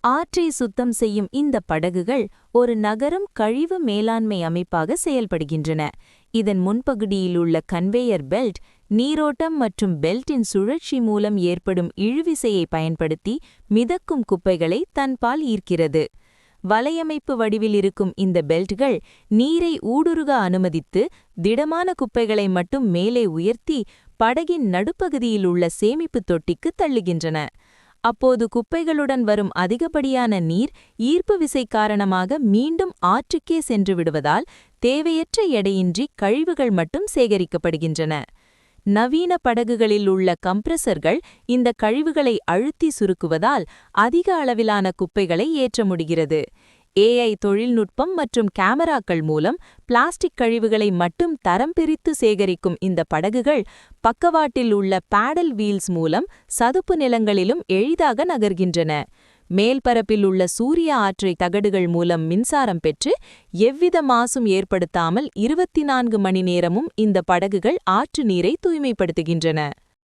ஆற்றை சுத்தம் செய்யும் இந்த படகுகள் ஒரு நகரம் கழிவு மேலாண்மை அமைப்பாக செயல்படுகின்றன. இதன் முன்பகுதியில் உள்ள கன்வேயர் பெல்ட் நீரோட்டம் மற்றும் பெல்ட்டின் சுழற்சி மூலம் ஏற்படும் இழுவிசையை பயன்படுத்தி மிதக்கும் குப்பைகளை தன்பால் ஈர்க்கிறது. வலையமைப்பு வடிவில் இருக்கும் இந்த பெல்ட்கள் நீரை ஊடுருக அனுமதித்து திடமான குப்பைகளை மட்டும் மேலே உயர்த்தி படகின் நடுப்பகுதியில் உள்ள சேமிப்பு தொட்டிக்கு தள்ளுகின்றன. அப்போது குப்பைகளுடன் வரும் அதிகப்படியான நீர் ஈர்ப்பு விசை காரணமாக மீண்டும் ஆற்றுக்கே சென்று விடுவதால் தேவையற்ற எடையின்றி கழிவுகள் மட்டும் சேகரிக்கப்படுகின்றன. நவீன படகுகளில் உள்ள கம்ப்ரஸர்கள் இந்த கழிவுகளை அழுத்தி சுருக்குவதால் அதிக அளவிலான குப்பைகளை ஏற்ற முடிகிறது. AI தொழில்நுட்பம் மற்றும் கேமராக்கள் மூலம் பிளாஸ்டிக் கழிவுகளை மட்டும் தரம் பிரித்து சேகரிக்கும் இந்த படகுகள் பக்கவாட்டில் உள்ள பேடல் வீல்ஸ் மூலம் சதுப்பு நிலங்களிலும் எளிதாக நகர்கின்றன. மேல்பரப்பில் உள்ள சூரிய ஆற்றை தகடுகள் மூலம் மின்சாரம் பெற்று எவ்வித மாசும் ஏற்படுத்தாமல் 24 மணி நேரமும் இந்த படகுகள் ஆற்று நீரை தூய்மைப்படுத்துகின்றன.